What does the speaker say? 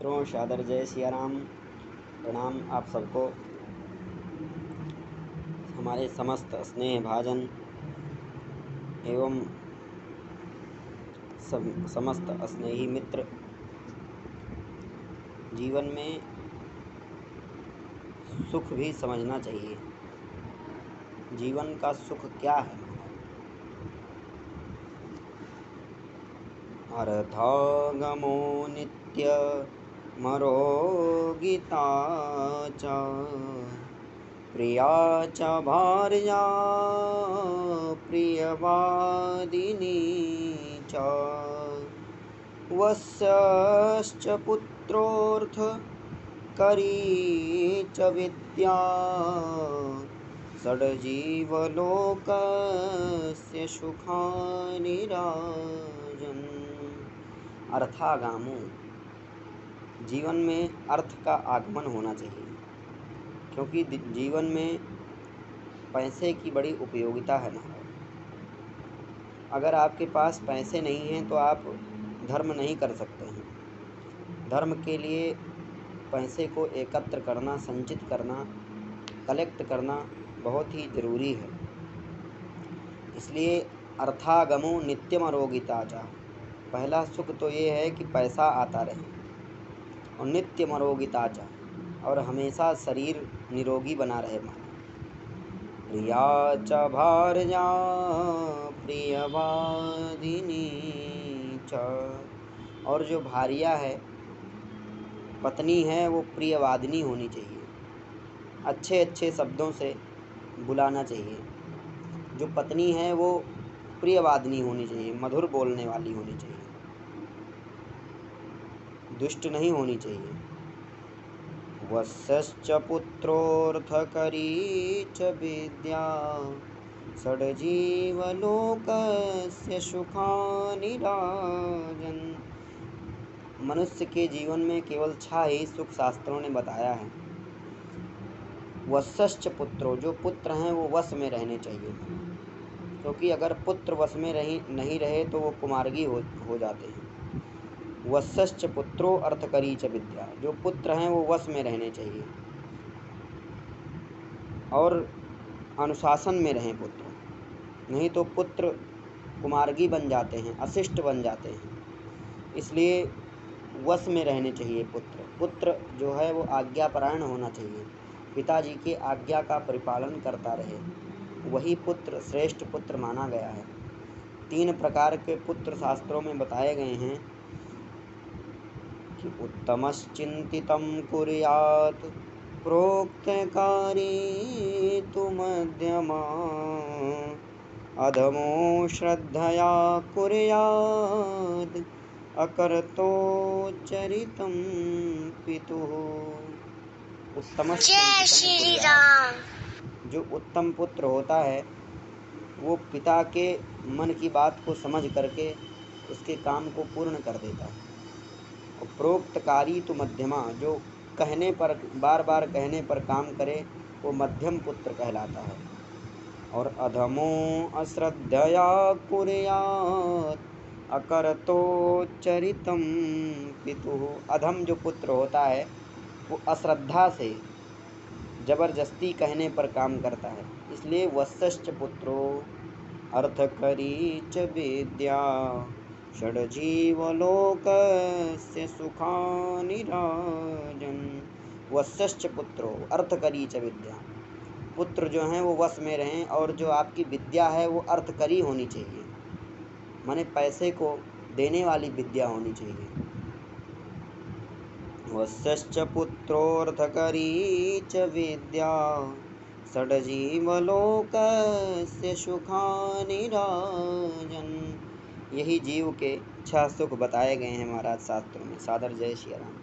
मित्रों, सादर जय सिया राम। प्रणाम आप सबको। हमारे समस्त स्नेह भाजन एवं समस्त स्नेही मित्र, जीवन में सुख भी समझना चाहिए। जीवन का सुख क्या है? अर्थागमो नित्य मरोगिता च प्रिया च भार्या प्रियवादिनी च वस्यश्च पुत्रोऽर्थ करी च विद्या षड्जीवलोकस्य सुखानि राजन्। अर्थागामो, जीवन में अर्थ का आगमन होना चाहिए, क्योंकि जीवन में पैसे की बड़ी उपयोगिता है। अगर आपके पास पैसे नहीं हैं तो आप धर्म नहीं कर सकते हैं। धर्म के लिए पैसे को एकत्र करना, संचित करना, कलेक्ट करना बहुत ही ज़रूरी है। इसलिए अर्थागमो नित्यम अरोगिता च, पहला सुख तो ये है कि पैसा आता रहे, और नित्यम अरोगिता च, और हमेशा शरीर निरोगी बना रहे। प्रिया च भार्या प्रियवादिनी च, और जो भार्या है, पत्नी है, वो प्रियवादिनी होनी चाहिए। अच्छे अच्छे शब्दों से बुलाना चाहिए। जो पत्नी है वो प्रियवादिनी होनी चाहिए, मधुर बोलने वाली होनी चाहिए, दुष्ट नहीं होनी चाहिए। वस्यश्च पुत्रोऽर्थकरी च विद्या षड्जीवलोकस्य सुखानि राजन्। मनुष्य के जीवन में केवल 6 ही सुख शास्त्रों ने बताया है। वस्यश्च पुत्रो, जो पुत्र हैं वो वश में रहने चाहिए, क्योंकि अगर पुत्र वश में नहीं रहे तो वो कुमार्गी हो जाते हैं। वस्यश्च पुत्रो अर्थकरी च विद्या, जो पुत्र हैं वो वश में रहने चाहिए और अनुशासन में रहें पुत्र, नहीं तो पुत्र कुमार्गी बन जाते हैं, अशिष्ट बन जाते हैं। इसलिए वश में रहने चाहिए पुत्र जो है वो आज्ञापरायण होना चाहिए, पिताजी के आज्ञा का परिपालन करता रहे, वही पुत्र श्रेष्ठ पुत्र माना गया है। 3 प्रकार के पुत्र शास्त्रों में बताए गए हैं कि उत्तमश्चिन्तितं कुर्यात् प्रोक्तकारी तु मध्यमा अधमो श्रद्धया कुर्यात् अकर्तो चरितं पितुः। जय श्री राम। जो उत्तम पुत्र होता है वो पिता के मन की बात को समझ करके उसके काम को पूर्ण कर देता है। और प्रोक्तकारी तो मध्यमा, जो कहने पर, बार बार कहने पर काम करे, वो मध्यम पुत्र कहलाता है। और अधमो अश्रद्धया कुर्यात् अकर्तो चरितं पितुः। अधम जो पुत्र होता है वो अश्रद्धा से, जबरदस्ती कहने पर काम करता है। इसलिए वस्यश्च पुत्रो अर्थकरी च विद्या षड्जीवलोकस्य सुखानि राजन्। वस्यश्च पुत्रो अर्थकरी च विद्या, पुत्र जो हैं वो वश में रहें, और जो आपकी विद्या है वो अर्थकरी होनी चाहिए, माने पैसे को देने वाली विद्या होनी चाहिए। वस्यश्च पुत्रोऽर्थकरी च विद्या षड्जीवलोकस्य सुखानि राजन्। यही जीव के 6 सुख बताए गए हैं महाराज शास्त्रों में। सादर जय श्री राम।